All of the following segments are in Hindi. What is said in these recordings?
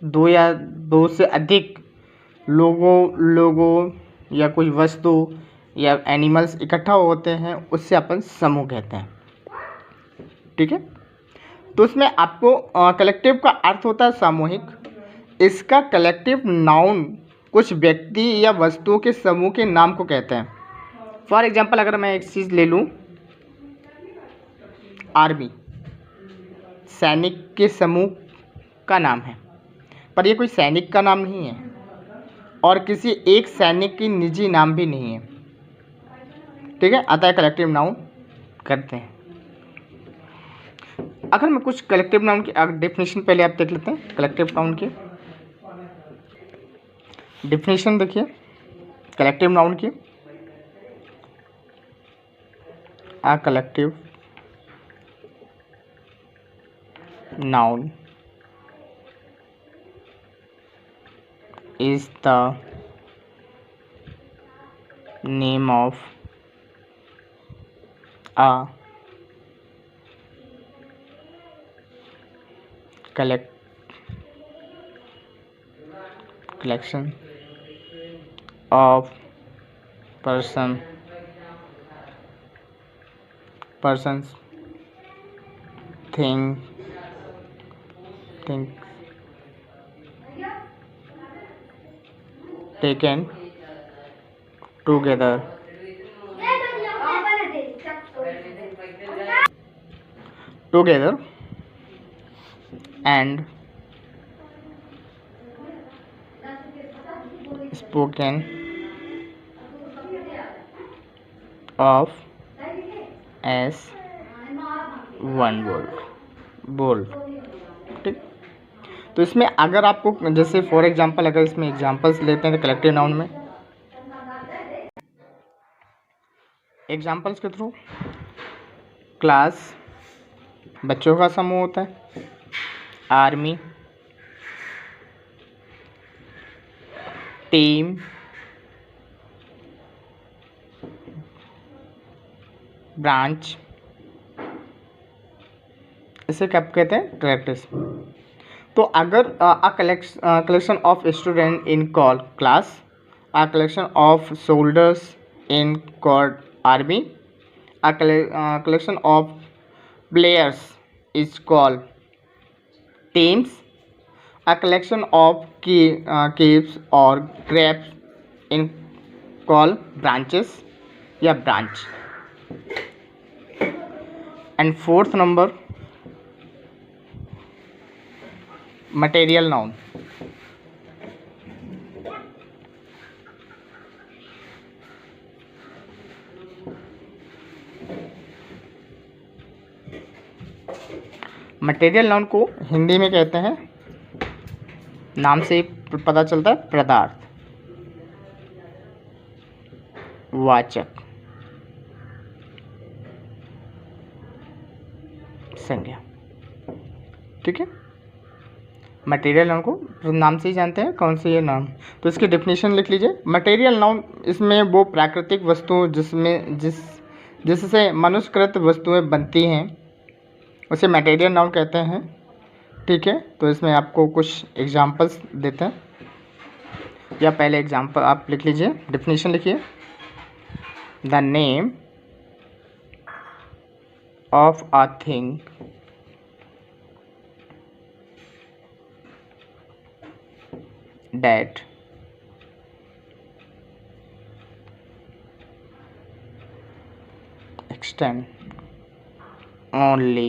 दो या दो से अधिक लोगों या कोई वस्तु या एनिमल्स इकट्ठा होते हैं उससे अपन समूह कहते हैं। ठीक है, तो इसमें आपको कलेक्टिव का अर्थ होता है सामूहिक। इसका कलेक्टिव नाउन कुछ व्यक्ति या वस्तुओं के समूह के नाम को कहते हैं। फॉर एग्जाम्पल अगर मैं एक चीज़ ले लूँ, आर्मी सैनिक के समूह का नाम है, पर ये कोई सैनिक का नाम नहीं है और किसी एक सैनिक की निजी नाम भी नहीं है। ठीक है, आता है कलेक्टिव नाउन करते हैं। अगर मैं कुछ कलेक्टिव नाउन की डेफिनेशन पहले आप देख लेते हैं। कलेक्टिव नाउन की डेफिनेशन देखिए, कलेक्टिव नाउन की, a collective noun is the name of a collection of persons, things taken together and spoken of as one बोल। ठीक, तो इसमें अगर आपको जैसे फॉर एग्जांपल अगर इसमें एग्जांपल्स लेते हैं तो कलेक्टिव नाउन में एग्जांपल्स के थ्रू क्लास बच्चों का समूह होता है, आर्मी टीम, ब्रांच, इसे क्या कहते हैं, प्रैक्टिस। तो अगर collection of student in call class, a collection of soldiers in called army, a collection of players is called teams, a collection of caves or crabs in called branches या branch। and fourth number material noun। Material noun को हिंदी में कहते हैं, नाम से ही पता चलता है, पदार्थ वाचक संज्ञा। ठीक है, मटेरियल नाउन को नाम से ही जानते हैं, कौन सी ये नाम। तो इसकी डेफिनेशन लिख लीजिए। मटेरियल नाउन इसमें वो प्राकृतिक वस्तु जिससे मनुष्यकृत वस्तुएं बनती हैं उसे मटेरियल नाउन कहते हैं। ठीक है, तो इसमें आपको कुछ एग्जांपल्स देते हैं, या पहले एग्जांपल आप लिख लीजिए, डेफिनेशन लिखिए। The name of a thing that extend only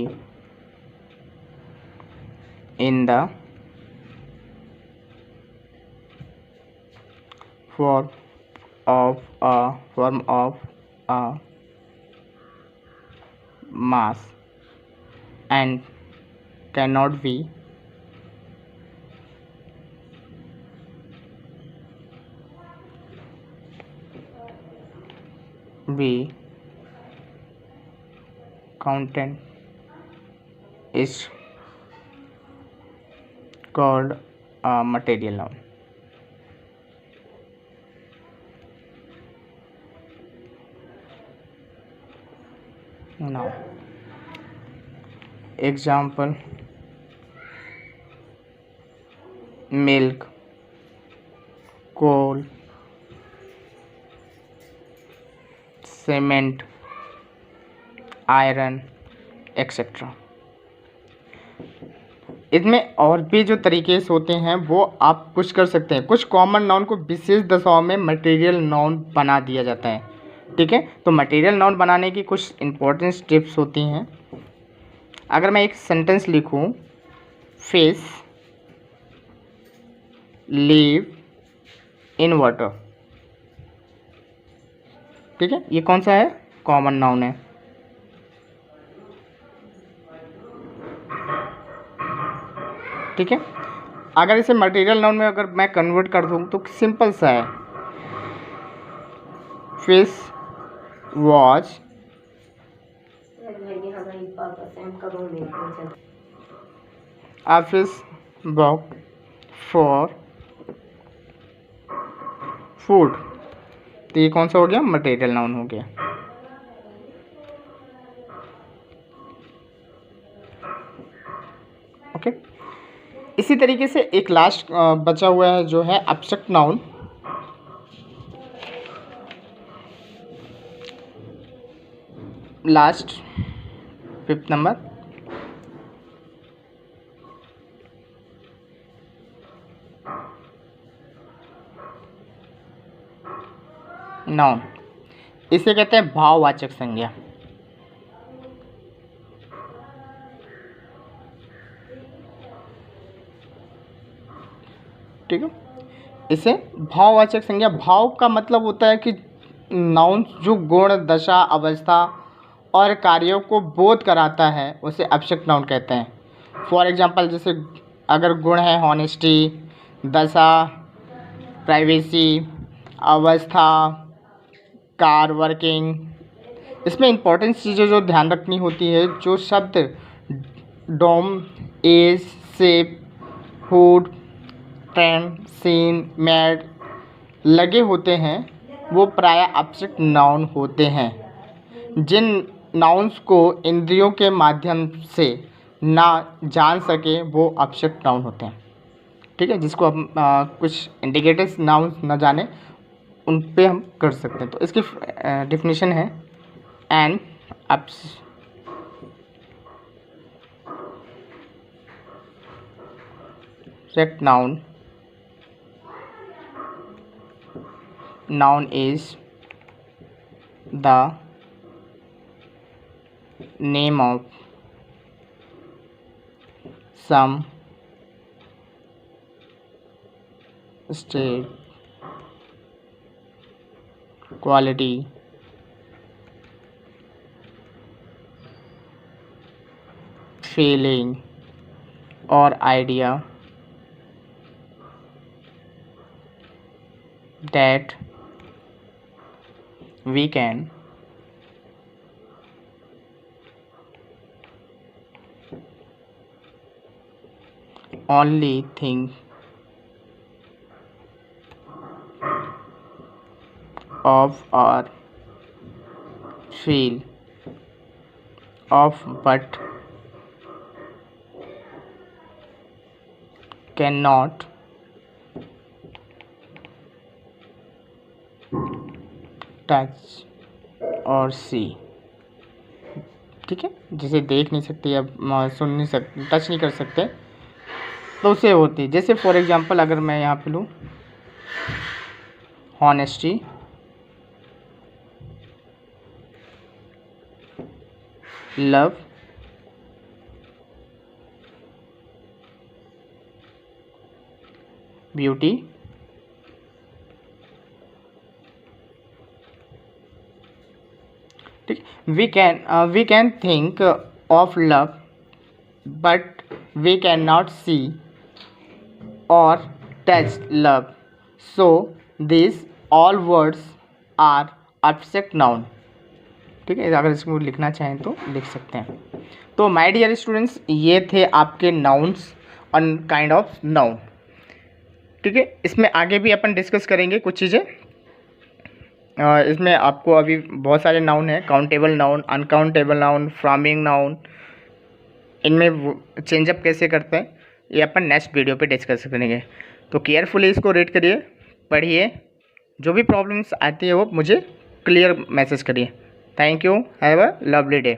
in the form of a mass and cannot be counted is called a material noun। Now example milk, coal, cement, iron etcetera. इसमें और भी जो तरीके होते हैं वो आप कुछ कर सकते हैं। कुछ कॉमन नाउन को विशेष दशाओं में मटेरियल नाउन बना दिया जाता है, ठीक है। तो मटेरियल नाउन बनाने की कुछ इंपॉर्टेंट स्टेप्स होती हैं। अगर मैं एक सेंटेंस लिखूं, फिश लिव इन वाटर, ठीक है, ये कौन सा है? कॉमन नाउन है, ठीक है। अगर इसे मटेरियल नाउन में अगर मैं कन्वर्ट कर दूँ तो सिंपल सा है, fish watch a fish walk for food. तो ये कौन सा हो गया? मटेरियल नाउन हो गया। ओके, इसी तरीके से एक लास्ट बचा हुआ है जो है abstract noun. Last 5th number, noun. इसे कहते हैं भाववाचक संज्ञा, ठीक है। इसे भाववाचक संज्ञा, भाव का मतलब होता है कि नाउन जो गुण, दशा, अवस्था और कार्यों को बोध कराता है उसे एब्स्ट्रैक्ट नाउन कहते हैं। फॉर एग्जांपल, जैसे अगर गुण है हॉनेस्टी, दशा प्राइवेसी, अवस्था कार वर्किंग। इसमें इंपॉर्टेंट चीज़ें जो ध्यान रखनी होती है, जो शब्द dom, age, ship, hood, train, scene, mad लगे होते हैं वो प्रायः एब्स्ट्रैक्ट नाउन होते हैं। जिन नाउन्स को इंद्रियों के माध्यम से ना जान सके वो एब्स्ट्रैक्ट नाउन होते हैं, ठीक है। जिसको आप कुछ इंडिकेटर्स नाउन ना जाने उन पे हम कर सकते हैं। तो इसकी डेफिनेशन है an abstract noun is the name of some state, quality, feeling or idea that we can only think of or feel of but cannot touch और सी, ठीक है। जिसे देख नहीं सकते या सुन नहीं सकते, टच नहीं कर सकते, तो उसे होती है। जैसे फॉर एग्जांपल अगर मैं यहाँ पे लूँ हॉनेस्टी, लव, ब्यूटी, ठीक। We can think of love but we can not see और touch love, so this all words are abstract noun, ठीक है। अगर इसको लिखना चाहें तो लिख सकते हैं। तो माय डियर स्टूडेंट्स, ये थे आपके नाउन्स और काइंड ऑफ नाउन, ठीक है। इसमें आगे भी अपन डिस्कस करेंगे कुछ चीज़ें। इसमें आपको अभी बहुत सारे नाउन हैं, countable noun, uncountable noun, framing noun, इनमें चेंजअप कैसे करते हैं ये अपन नेक्स्ट वीडियो पे डिस्कस करेंगे। तो केयरफुली इसको रीड करिए, पढ़िए, जो भी प्रॉब्लम्स आती है वो मुझे क्लियर मैसेज करिए। Thank you, have a lovely day.